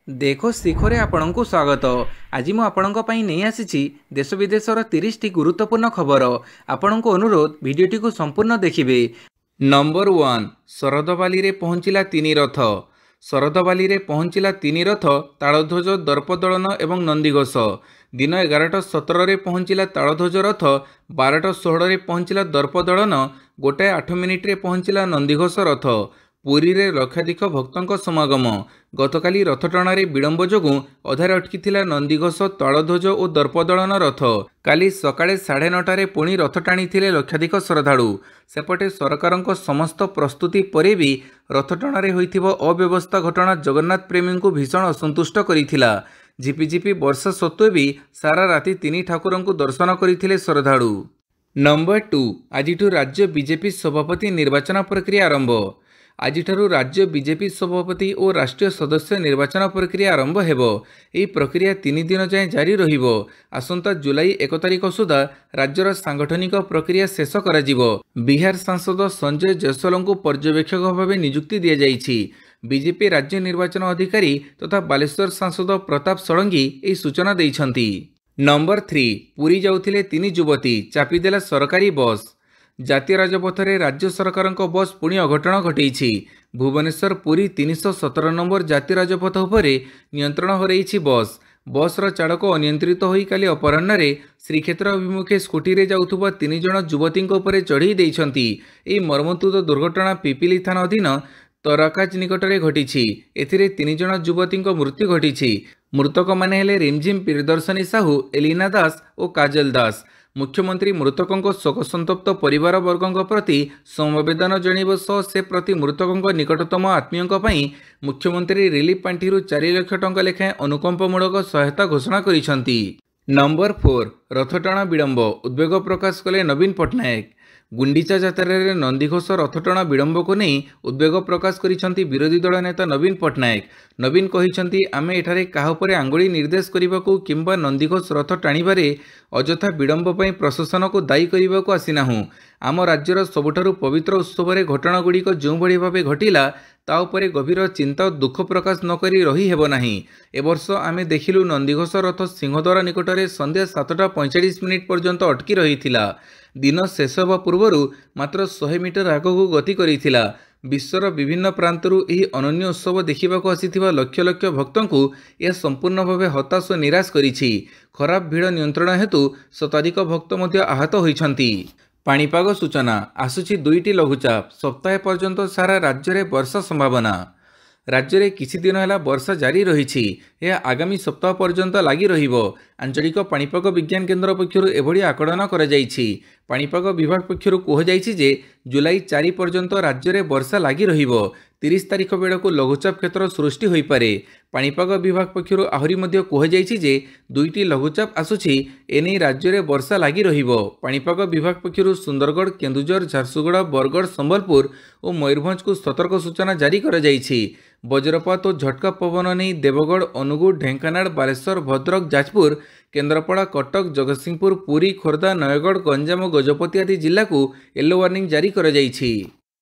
देखो शिखरे आपणଙ୍କୁ स्वागत। आज मु आपणଙ୍କ ପାଇଁ ନେଇ ଆସିଛି देश विदेशर 30 टी गुरुत्वपूर्ण खबर। आपणଙ୍କୁ अनुरोध भिडियोटी को संपूर्ण देखिबे। नंबर 1 शरदबाली रे पहुंचिला तीन रथ। शरदबाली रे पहुंचिला तीन रथ तालध्वज दर्पदलन एवं नंदीघोष। दिन 11:17 रे पहुंचिला तालध्वज रथ, 12:16 रे पहुंचिला दर्पदलन, 1:08 मिनिट रे पहुंचिला नंदीघोष रथ। पुरी रे लक्षाधिक भक्तों समागम। गतकाली रथटणार विलंब जोगु अधारे अटकी नंदीघोष, तालध्वज और दर्पदलन रथ। काली सकाळे 9:30 पुणी रथ टाणी लक्षाधिक श्रद्धालु। सेपटे सरकार समस्त प्रस्तुति परे भी रथटणार होइथिबो अव्यवस्था घटना जगन्नाथ प्रेमी को भीषण असंतुष्ट करिथिला। झिपिझिपि वर्षा सत्वे भी सारा राति तीन ठाकुर को दर्शन करथिले श्रद्धालु। नंबर 2 आजिठु राज्य बीजेपी सभापति निर्वाचन प्रक्रिया आरंभ। आजिठारु राज्य बीजेपी सभापति और राष्ट्रीय सदस्य निर्वाचन प्रक्रिया आरंभ हेबो। एही प्रक्रिया 3 दिन जाए जारी रहिबो। आसंता जुलाई 1 तारिख सुधा राज्यर सांगठनिक प्रक्रिया शेष कराजिबो। बिहार सांसद संजय जयसवाल को पर्यवेक्षक भाव नियुक्ति दिया जाइछि। बीजेपी राज्य निर्वाचन अधिकारी तथा बालेश्वर सांसद प्रताप षडंगी एही सूचना दैछंती। नंबर 3 पुरी जाउथिले 3 युवती, चापिदेला सरकारी बस। जातीय राजपथरे राज्य सरकार बस पुणी अघटन घटई। भुवनेश्वर पुरी 317 नंबर जातीय राजपथ उपरे नियंत्रण हरई बस। बसर चालक अनियंत्रित होई काली अपराह्न श्रीक्षेत्र अभिमुखे स्कूटी रे जाउथुबा 3 जण युवती उपरे चढ़ी देइछंती। एही मर्मन्तुद दुर्घटना पिपिली थाना अधीन तराकाज निकटरे घटी। एथिरे 3 जण युवती मृत्यु घटी। मृतक माने हेले रिमझिम प्रियदर्शनी साहू, एलिना दास और काजल दास। मुख्यमंत्री मृतकों शोकसंतप्त परिवार वर्गों प्रति समवेदना जणाइबा सह से प्रति मृतकों निकटतम आत्मीयों पई मुख्यमंत्री रिलीफ पांठि 4 लाख टंका लेखाएं अनुकंपमूलक सहायता घोषणा करिसेंती। नंबर 4 रथटाणा विलंब, उद्वेग प्रकाश कले नवीन पट्टनायक। गुंडीचा जात्रा रे नंदीघोष रथटाणा विलंब को नहीं उद्वेग प्रकाश करिसेंती विरोधी दल नेता नवीन पट्टनायक। नवीन कहिसेंती आमे एठारे काहा उपरे आंगुली निर्देश करिबाकू किंबा नंदीघोष रथ टाणीबारे अजथा विलंब पई प्रशासन को दायी करिबाकू आसिनाहु। आम राज्यर सबुठारु पवित्र उत्सव रे घटनागुड़िक जो भली भावे घटिला ता उपरे गभीर चिंता और दुख प्रकाश नकरी रही हेबो नाही। ए वर्ष आमे देखिलु नंदीघोष रथ सिंहद्वार निकटरे संध्या 7:45 पर्यंत अटकी रहिथिला। दिन शेष होगा पूर्व मात्र 100 मीटर आगक गति करिथिला। विश्वर विभिन्न प्रांतरू एही अनन्य उत्सव देखिबाकू आसिथिबा लक्ष लक्ष भक्तों को यह संपूर्ण भावे हताश और निराश करिछि। खराब भिड़ नियंत्रण हेतु शताधिक भक्त मध्य आहत होइछंती। पाणीपाग सूचना आसुछि 2टी लघुचाप, सप्ताह पर्यंत सारा राज्य में वर्षा संभावना। राज्य में किछि दिन है वर्षा जारी रही। यह आगामी सप्ताह पर्यंत लगी रहिबो। आंचलिक पाणीपाग विज्ञान केन्द्र पक्षरु एभली आकलन करा जायछि। पाणीपाग विभाग पक्षरु कहुଯାଇଛି जे जुलाई 4 पर्यंत राज्य में वर्षा लगी रहिबो। 30 तारिख बेलू लघुचाप क्षेत्र सृष्टि होई पारे। पाणीपाग विभाग पक्षरु आहुरी मध्य कहुଯାଇଛି जे 2टी लघुचाप आसुछि, एने राज्य में वर्षा लगी रहिबो। पाणीपाग विभाग पक्षरु सुंदरगढ़, केन्दुझर, झारसुगुड़ा, बरगढ़, संबलपुर और मयूरभंज को सतर्क सूचना जारी करा जायछि। वज्रपात और झटका पवन नहीं देवगढ़, अनुगुळ, ढेंकानाल, बालेश्वर, भद्रक, जाजपुर, केन्द्रापड़ा, कटक, जगतसिंहपुर, पुरी, खोर्धा, नयगढ़, गंजाम और गजपति आदि जिला को येलो वार्निंग जारी करा जायछि।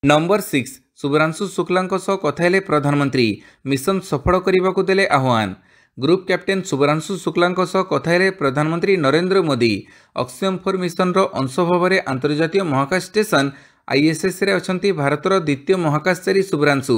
नंबर 6 शुभ्रांशु शुक्ला कथा हेले प्रधानमंत्री, मिशन सफल करने को देले आह्वान। ग्रुप कैप्टेन शुभ्रांशु शुक्ला कथा हेले प्रधानमंत्री नरेंद्र मोदी। अक्षयम 4 मिशन अंश भाव में अंतर्जातीय महाकाश स्टेशन आईएसएस रे अछंती भारतर द्वितीय महाकाशचारी शुभ्रांशु।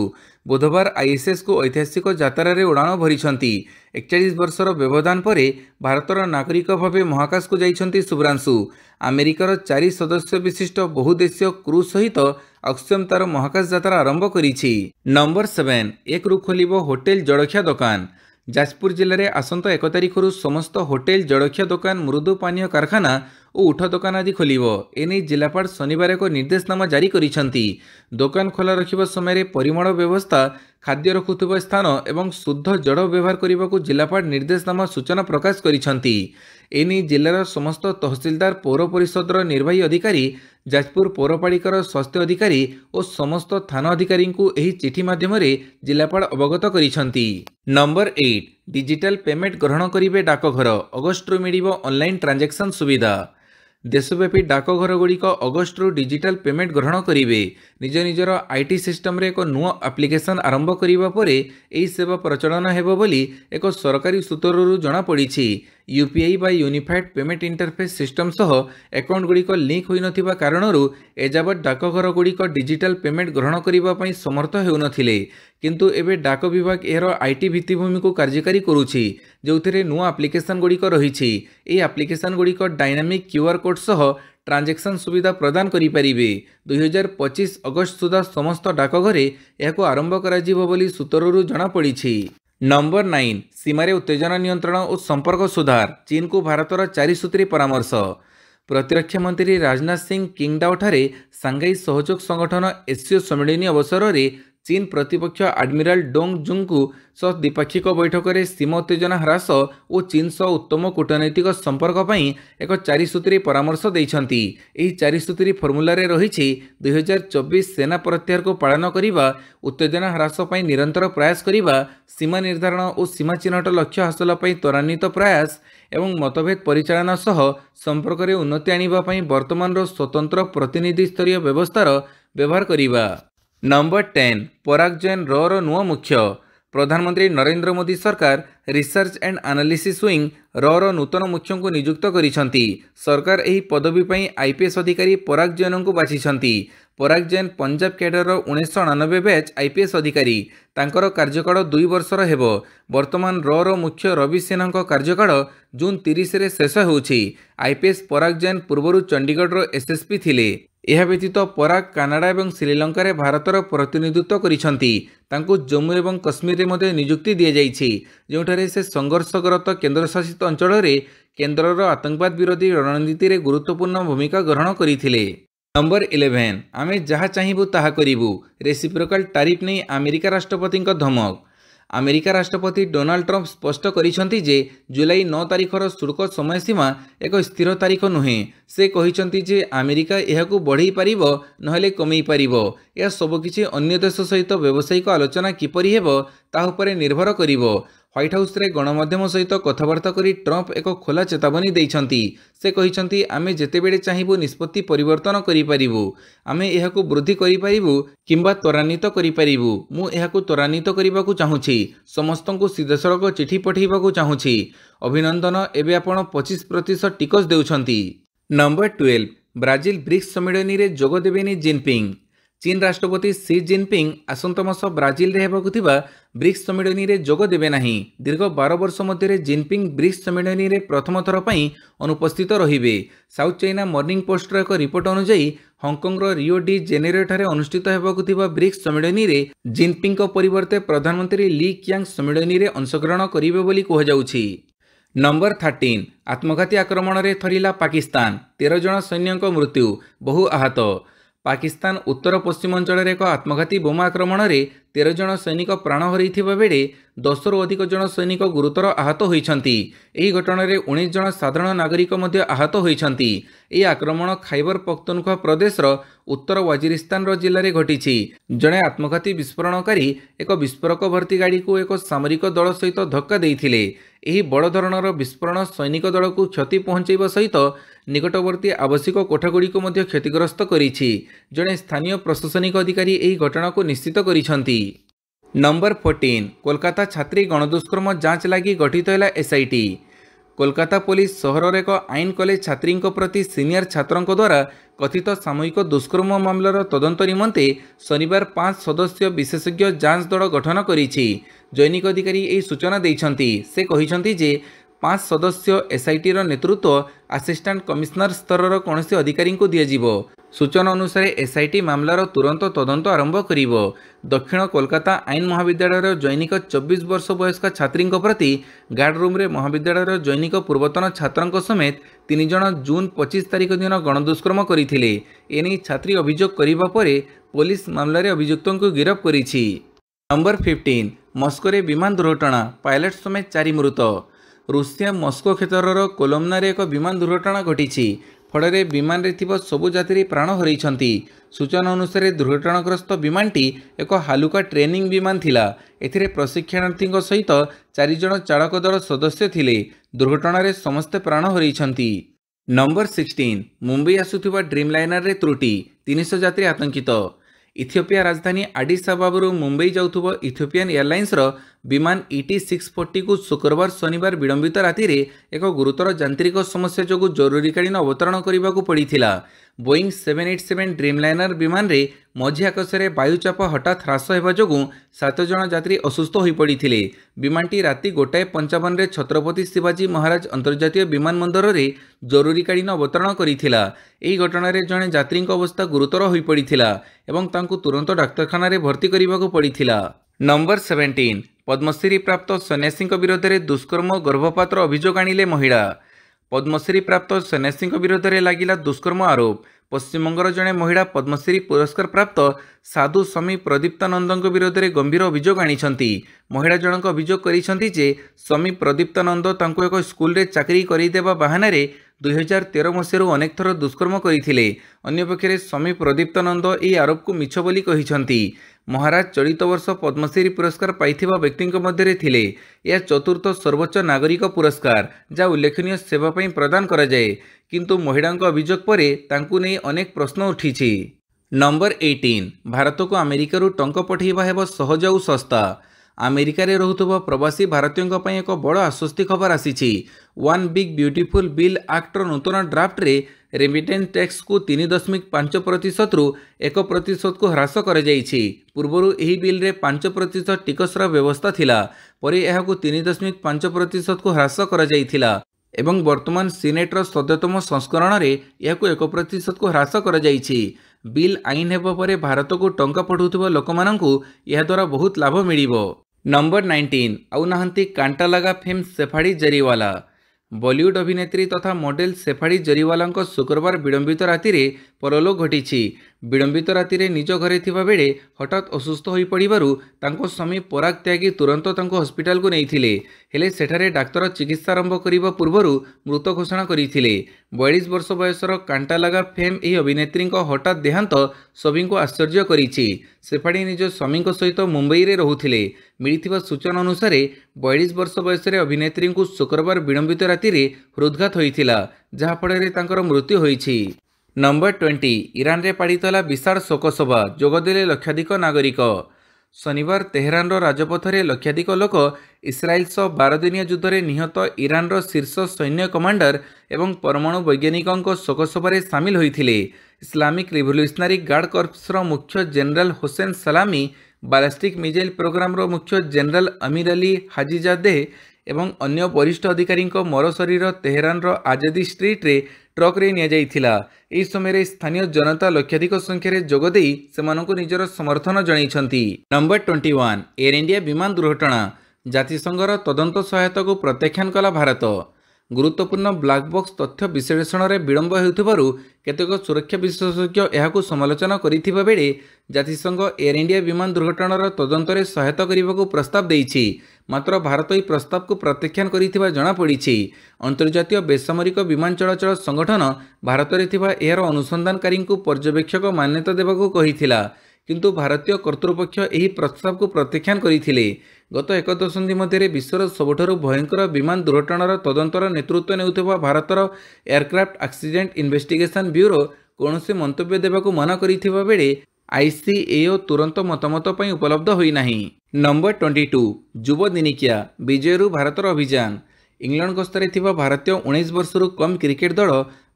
बुधवार आईएसएस को ऐतिहासिक यात्रा रे उड़ाण भरिछंती। 41 वर्षर व्यवधान परे भारतर नागरिक भावे महाकाश को जाइछंती शुभ्रांशु। अमेरिकार 4 सदस्य विशिष्ट बहुदेशीय क्रू सहित अक्षयम तार महाकाश यात्रा आरंभ करिछि। नंबर 7 1 रु खोलिबो होटेल जड़खिया दुकान। जाजपुर जिले में आसंता 1 तारिख समस्त होटेल जड़खिया दुकान, मृदु पानीय कारखाना और उठ दुकान आदि खोलिबो। एने जिलापाल शनिवार एक निर्देशनामा जारी करिसेंती। दुकान खोला रखिबा समय परिमल व्यवस्था, खाद्य रखुथिबा स्थान एवं शुद्ध जड़ व्यवहार करने को जिलापाल निर्देशनामा सूचना प्रकाश करिसेंती। एने जिलार समस्त तहसीलदार, पौर परिषदर निर्वाही अधिकारी, जाजपुर पौरपालिकार स्वास्थ्य अधिकारी और समस्त थाना अधिकारी को एही चिठी माध्यम जिलापाल अवगत करिसेंती। नंबर 8 डिजिटल पेमेंट ग्रहण करिवे डाकघर। अगस्ट मिलिबो ऑनलाइन ट्रांजैक्शन सुविधा। देशव्यापी डाकघरगुड़िक अगस्टरू डिजिटल पेमेंट ग्रहण करेंगे। निज निजर आईटी सिस्टम रे एक नुआ एप्लिकेशन आरंभ करिबा परे एही सेवा प्रचलन हेबो बोली एक सरकारी सूत्ररू जना पड़ी। यूपीआई बा यूनिफाइड पेमेंट इंटरफेस सिस्टम सह अकाउंट गुड़िक लिंक होई नथिबा कारणरू एजाबत डाकघर गुड़िक डिजिटल पेमेंट ग्रहण करिबा पई समर्थ हेउनथिले, किंतु एबे डाक विभाग एहर आईटी भित्तिभूमि को कार्यकारी करुछि, जोथिरे नुआ एप्लिकेशन गुड़िक रहिछि। एही एप्लिकेशन गुड़िक डायनामिक क्यूआर कोड सह ट्रांजेक्शन सुविधा प्रदान करिपारिबे। 2025 अगस्त सुधा समस्त डाकघरे एहाको आरंभ कराजिबो बोली सूत्ररू जना पड़िछि। नंबर 9 सीमारे उत्तेजना नियंत्रण और संपर्क सुधार, चीन को भारतर 4 सूत्री परामर्श। प्रतिरक्षा मंत्री राजनाथ सिंह किंगडाओ ठारे सांघाई सहयोग संगठन एससीओ सम्मेलन अवसर में चीन प्रतिपक्ष एडमिरल डोंग जुंगकू सह द्विपाक्षिक बैठक में सीमा उत्तेजना ह्रास और चीन सह उत्तम कूटनैतिक संपर्क पर एक 4 सूत्री परामर्श देइछंती। एही 4 सूत्री फर्मुला रे रहिछि 2024 सेना प्रत्याहार को पालन करिबा, उत्तेजना ह्रास पर निरंतर प्रयास करिबा, सीमा निर्धारण और सीमा चिन्हट लक्ष्य हासिल पर त्वरान्वित प्रयास एवं मतभेद परिचालना सह संपर्क में उन्नति आनिबा पई वर्तमान स्वतंत्र प्रतिनिधि स्तरीय व्यवस्थार व्यवहार करिबा। नंबर 10 पराग जैन रो नुआ मुख्य। प्रधानमंत्री नरेंद्र मोदी सरकार रिसर्च एंड एनालिसिस विंग रो नूतन मुख्य को नियुक्त करिसंती। सरकार एही पदवी पई आईपीएस अधिकारी पराग जैन को बाछिसंती। Parag Jain Punjab cadre 1999 batch IPS अधिकारी। तांकर कार्यकाल 2 वर्षर हेबो। वर्तमान रो मुख्य रवि सिन्हा कार्यकाल जून 30 रे शेष होउछि। आईपीएस पराग जैन पूर्वरु चंडीगढ़ एसएसपी थिले। यह व्यतीत पराग कानाडा और श्रीलंका भारतर प्रतिनिधित्व करिसंती। तांकु जम्मू एवं कश्मीर रे मध्ये नियुक्ति दिया जाइछि, जोठारे से संघर्षरत केन्द्रशासित अंचल रे केन्द्रर आतंकवाद विरोधी रणनीति रे गुरुत्वपूर्ण भूमिका ग्रहण करथिले। नंबर 11 आमे जहा चाहिबु ताहा करिबु, रेसिप्रोकाल टैरिफ नहीं अमेरिका राष्ट्रपति धमक। अमेरिका राष्ट्रपति डोनाल्ड ट्रंप स्पष्ट करिसंती जे जुलाई 9 तारिखर शुल्क समय सीमा एक स्थिर तारीख नुहे। से कहिसंती जे अमेरिका एहाकु बढ़ई पारिबो नहले कमई पारिबो। या सबकिछि अन्य देश सहित व्यावसायिक आलोचना किपरि हेबो ता उपरे निर्भर करिबो। व्हाइट हाउस रे गणमाध्यम सहित कथबार्ता करी ट्रंप एक खोला चेतावनी देइछंती। से कहिसंती आमे जेतेबेले चाहिबु निष्पत्ति परिवर्तन करि पारिबु, आमे एहाकु वृद्धि करि पारिबु किंबा त्वरान्वित करि पारिबु। मु एहाकु त्वरान्वित करिबाकु चाहूछि, समस्तंकु सीधासळख चिठी पठेइबाकु चाहूछि। अभिनंदन, एबे आपण 25% टिकस देउछंती। नंबर 12 ब्राजिल ब्रिक्स सम्मेलन रे जोग देबेनी जिनपिंग। चीन राष्ट्रपति सी जिनपिंग आसंत मास ब्राजिल रे हेबाकु थिबा ब्रिक्स सम्मेलन रे जोग देबे नाही। दीर्घ 12 वर्ष मध्य जिनपिंग ब्रिक्स सम्मेलन रे प्रथम थर पई अनुपस्थित रहिबे। साउथ चाइना मॉर्निंग पोस्ट एक रिपोर्ट अनुसार हांगकांग रियो डी जेनेरो ठारे अनुष्ठित हेबाकु थिबा ब्रिक्स सम्मेलन रे जिनपिंग को परिवर्ते प्रधानमंत्री ली क्यांग सम्मेलन रे अंशग्रहण करिवे बोली कहा जाउछि। नंबर 13 आत्मघाती आक्रमण रे थरिला पाकिस्तान, 13 जन सैन्यक मृत्यु, बहु आहत। पाकिस्तान उत्तर पश्चिम अंचल एक आत्मघाती बोमा आक्रमण में 13 जन सैनिक प्राण हरैथिबा बेले 10 रु अधिक जन सैनिक गुरुतर आहत होइछंती। एही घटना रे 19 जन साधारण नागरिक मध्य आहत होइछंती। एही आक्रमण खाइबर पख्तूनख्वा प्रदेश उत्तर वजीरिस्तान जिले में घटी। जड़े आत्मघाती विस्फोरणकारी एक विस्फोरक भर्ती गाड़ी को एक सामरिक दल सहित धक्का देइथिले। एही बड़ धरणर विस्फोरण सैनिक दल को क्षति पहुंचाइबा सहित निकटवर्ती आवश्यक कोठागुड़ी को मध्य क्षतिग्रस्त करिछि। जड़े स्थानीय प्रशासनिक अधिकारी एही घटना को निश्चित करिछंती। नंबर 14 कोलकाता छात्री गणदुष्कर्म जांच लगी गठित है एसआईटी। कोलकाता पुलिस सहर एक आईन कॉलेज छात्री प्रति सीनियर छात्रों द्वारा कथित सामूहिक दुष्कर्म मामलार तदंत निमंते शनिवार 5 सदस्य विशेषज्ञ जांच दल गठन करिछि। जैनिक अधिकारी यह सूचना देइछंती। से कहिछंती जे 5 सदस्य एसआईटी नेतृत्व असिस्टेंट कमिश्नर स्तर कौन अधिकारी को दिज्व। सूचना अनुसार एसआईटी मामलार तुरंत तदंत आरंभ करिवो। दक्षिण कोलकाता आईन महाविद्यालय जैनिक 24 वर्ष वयस्क छात्री प्रति गार्ड रूम रे महाविद्यालय जैनिक पूर्वतन छात्रों समेत 3 जन जून 25 तारिख दिन गणदुष्कर्म करथिले। एने छात्री अभियोग करिबा परे पुलिस मामलार अभियुक्तों को गिरफ्त करिछि। नंबर 15 मस्को रे विमान दुर्घटना, पायलट समेत 4 मृत। रूसिया मस्को क्षेत्रर कोलोमना एक विमान दुर्घटना घटी। फल विमान रे थिबा सबु यात्री प्राण हरैछंती। सूचना अनुसार दुर्घटनाग्रस्त विमानटी एक हालुका ट्रेनिंग विमान थिला। एथिरे प्रशिक्षणार्थी सहित 4 जन चालक दल सदस्य थिले। दुर्घटना रे समस्ते प्राण हरैछंती। नंबर 16 मुंबई आसुथिबा ड्रीमलाइनर रे त्रुटि 300 यात्री आतंकित। इथियोपिया राजधानी आडिस अबाबरू मुंबई जाउथुबो इथियोपियन एयरलाइंस रो विमान ET 640 को शुक्रवार शनिवार विलंबित राति रे एक गुरुतर यांत्रिक समस्या जोगु जरूरीकालीन अवतरण करने पड़िथिला। बोईंग 787 ड्रीमलाइनर विमान रे मझी आकाश में वायुचाप हठात ह्रास होगा जोगु 7 जन यात्री असुस्थ हो पड़ते। विमानटी राति 1:55 रे छत्रपति शिवाजी महाराज अंतर्जातीय विमान बंदर रे जरूरीकालीन अवतरण करिथिला। एही घटना रे जणे यात्री अवस्था गुरुतर हो पड़िथिला एवं तांकु तुरंत डाक्तरखाना रे भर्ती करिबाकु पड़िथिला। नंबर 17 पद्मश्री प्राप्त सन्यासी विरोध में दुष्कर्म और गर्भपातर अभियोग आनिले महिला। पद्मश्री प्राप्त सन्यासी विरोध में लगिला दुष्कर्म आरोप। पश्चिमबंगर जड़े महिला पद्मश्री पुरस्कार प्राप्त साधु स्वामी प्रदीप्तानंद विरोध में गंभीर अभियोग आनिछंती। महिला जनक अभियोग करिछंती जे स्वामी प्रदीप्तानंद तांको एक स्कूल रे चाकरी करिदेबा बहाना रे 2013 मसीह अनेक थर दुष्कर्म करथिले। अन्यपक्षे स्वामी प्रदीप्तानंद यह आरोप को मिछ बोली कहिछंती। महाराज चलित वर्ष पद्मश्री पुरस्कार पाइथिबा व्यक्ति मध्य थिले। यह चतुर्थ सर्वोच्च नागरिक पुरस्कार जहाँ उल्लेखनीय सेवा पई प्रदान करा जाए, किंतु महिला अभियोग पर तांकु नहीं अनेक प्रश्न उठी। नंबर 18 भारत को अमेरिका टंका पठेबा हेब सहज और सस्ता। अमेरिका रे रहुथुबा प्रवासी भारतीयों पर एक बड़ आश्वस्ति खबर आसी। One big beautiful bill act नूतन ड्राफ्ट रे रेमिटेंस टैक्स को 3.5% रु 1% को ह्रास कर पूर्वर यह बिल रे 5% टिकसर व्यवस्था थिला, पर यह 3.5% को ह्रास कर एवं वर्तमान सीनेटर 17तम संस्करण रे यह 1% को ह्रास कर बिल आईन हेबा परे भारत को टंका पठाउथिबा लोकमानंकु यह द्वारा बहुत लाभ मिलिबो। नंबर 19 आउ नाहंती कांटा लगा फेम शेफाड़ी जरीवाला। बॉलीवुड अभिनेत्री तथा मॉडल शेफाड़ी जरीवाला शुक्रवार विलंबित राति रे परलोक घटी। विलंबित राति रे निज घरे थिबा बेले हठात असुस्थ हो पड़िबारु तांको स्वामी पराग त्यागी तुरंत तांको हॉस्पिटल को नैथिले, हेले सेठारे डाक्तर चिकित्सा आरंभ करिबा पूर्वरु मृत घोषणा करिथिले। 42 वर्ष बयसर कांटा लगा फेम एही अभिनेत्री हठात देहांत सभी को आश्चर्य करिछि। शेफाड़ी निज स्वामी सहित मुंबई रे रहुथिले। मिलिथिबा सूचना अनुसार 42 वर्ष बयसरे अभिनेत्री को शुक्रवार विलंबित राति रे हृदघात होइथिला, जहा फଳରେ तांकर मृत्यु होइछि। नंबर 20 ईरान रे पाड़ितला विशाल शोकसभा, जोगदेले लक्षाधिक नागरिक। शनिवार तेहरान राजपथ में लक्षाधिक लोक इस्राएल सह 12 दिनिया युद्ध में निहत ईरान शीर्ष सैन्य कमांडर एवं परमाणु वैज्ञानिकों शोकसभा सामिल होते। इस्लामिक रिवोल्यूशनरी गार्ड कर्प्स मुख्य जनरल हुसैन सलामी, बालास्टिक मिसाइल प्रोग्राम मुख्य जनरल अमीर अली हाजीजादे एवं अन्य वरिष्ठ अधिकारी मर शरीर तेहरान आजादी स्ट्रीट रे ट्रक रे निया जाइथिला। एही समय स्थानीय जनता लक्षाधिक संख्यार जोगदे सेमानंकु निजर समर्थन जणाइछंती। नंबर 21 एयर इंडिया विमान दुर्घटना, जातिसंघर तदंत सहायता को प्रत्याख्यान कला भारत। गुरुत्वपूर्ण ब्लैक बॉक्स तथ्य विश्लेषण में विलंब हेउथिबारु केतेक सुरक्षा विशेषज्ञ एहाकु समालोचना करिथिबा बेले जातिसंघ एयर इंडिया विमान दुर्घटनार तदंतर सहायता करने प्रस्ताव देइछि, मात्र भारत यह प्रस्ताव को प्रत्याख्यान करिथिबा जणा पड़िछि। अंतर्जातीय बेसामरिक विमान चलाचल संगठन भारत में थिबा एहार अनुसंधानकारी को पर्यवेक्षक मान्यता देबाकू कहिथिला, किंतु भारतीय कर्तृपक्ष यही प्रस्ताव को प्रत्याख्यान करथिले। गत एक दशंधि मध्य विश्वर सबुठारु भयंकर विमान दुर्घटनार तदंतर नेतृत्व नेउथिबा भारतर एयरक्राफ्ट एक्सीडेंट इन्वेस्टिगेशन ब्यूरो कौनसी मंतव्य देबाकू मना करिथिबा बेले ICAO तुरंत मतामत पई उपलब्ध होई नाही। नंबर 22 युव दिनिकिया विजयरु भारतर अभियान। इंग्लैंड गस्तरे थिबा भारतीय 19 वर्षरु कम क्रिकेट दल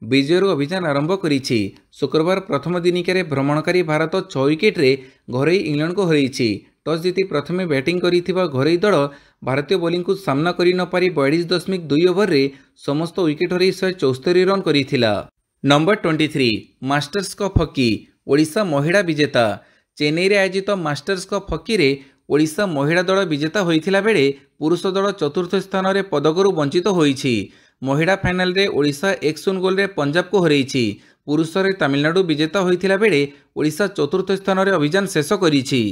विजयरु अभियान आरंभ करिछि। शुक्रवार प्रथम दिनिकारे भ्रमणकारी भारत 6 विकेट रे घरोई इंग्लैंड को हरैछि। टॉस जीति प्रथमे बैटिंग करिथिबा घरोई दल भारतीय बोलिंग को सामना करि न पारि 42.2 ओवर रे समस्त विकेट हरई 174 रन करिथिला। Number 23 masters cup hockey Odisha महिला विजेता। चेन्नई रे आयोजित मास्टर्स कप हॉकी रे ओडिशा महिला दल विजेता होइथिला बेले पुरुष दल चतुर्थ स्थान रे पदकरू वंचित होइछि। महिला फाइनाल रे ओडिशा 1-0 गोल रे पंजाब को हरैछि। पुरुष रे तमिलनाडु विजेता होइथिला बेले ओडिशा चतुर्थ स्थान रे अभियान शेष करिछि।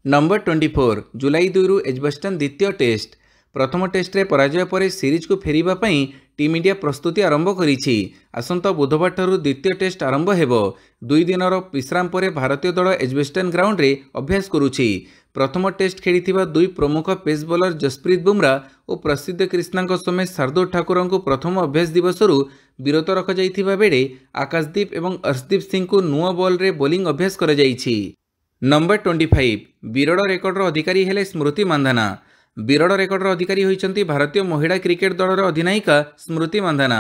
नंबर 24 जुलाई 2 रु एजबेस्टन द्वितीय टेस्ट। प्रथम टेस्ट रे पराजय पर सीरीज को फेरिबा पई टीम इंडिया प्रस्तुति आरंभ करिछि। आसंता बुधवार ठारू द्वितीय टेस्ट आरंभ हेबो। 2 दिनर विश्राम पर भारतीय दल एजबेस्टन ग्राउंड रे अभ्यास करुछि। प्रथम टेस्ट खेलिथिबा 2 प्रमुख पेस बॉलर जसप्रीत बुमरा और प्रसिद्ध कृष्णा समेत शार्दुल ठाकुर को प्रथम अभ्यास दिवसरु ବିରତ ରଖାଯାଇଥିବା ବେଳେ ଆକାଶଦୀପ ଏବଂ ଅର୍ଶଦୀପ ସିଂଙ୍କୁ ନୂଆ ବଲ୍ରେ ବୋଲିଂ ଅଭ୍ୟାସ କରାଯାଇଛି। ନମ୍ବର 25 ବିରଳ ରେକର୍ଡର ଅଧିକାରୀ ହେଲେ ସ୍ମୃତି ମାନ୍ଧାନା। ବିରଳ ରେକର୍ଡର ଅଧିକାରୀ ହୋଇଛନ୍ତି ଭାରତୀୟ ମହିଳା କ୍ରିକେଟ ଦଳର ଅଧିନାୟିକା ସ୍ମୃତି ମାନ୍ଧାନା।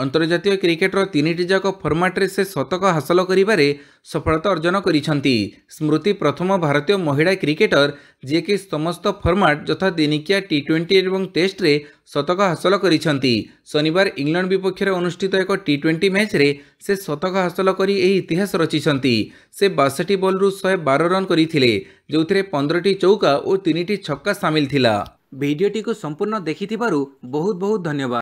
ଅନ୍ତର୍ଜାତୀୟ କ୍ରିକେଟର 3ଟି ଯାକ ଫର୍ମାଟରେ ସେ ଶତକ ହାସଲ କରିବାରେ ସଫଳତା ଅର୍ଜନ କରିଛନ୍ତି। ସ୍ମୃତି ପ୍ରଥମ ଭାରତୀୟ ମହିଳା କ୍ରିକେଟର ଯିଏକି ସମସ୍ତ ଫର୍ମାଟ ଯଥା ଦିନିକିଆ ଟି20 ଏବଂ ଟେଷ୍ଟରେ ଶତକ ହାସଲ କରିଛନ୍ତି। ଶନିବାର ଇଂଲଣ୍ଡ ବିପକ୍ଷରେ ଅନୁଷ୍ଠିତ ଏକ ଟି20 ମ୍ୟାଚ୍ରେ ସେ ଶତକ ହାସଲ କରି ଏହି ଇତିହାସ ରଚିଛନ୍ତି। ସେ 62 ବଲ୍ରୁ 112 ରନ୍ କରିଥିଲେ, ଯେଉଁଥିରେ 15ଟି ଚୌକା ଓ 3ଟି ଛକା ସାମିଲ ଥିଲା। ଭିଡ଼ିଓଟିକୁ ସମ୍ପୂର୍ଣ୍ଣ ଦେଖିଥିବାରୁ ବହୁତ ବହୁତ ଧନ୍ୟବାଦ।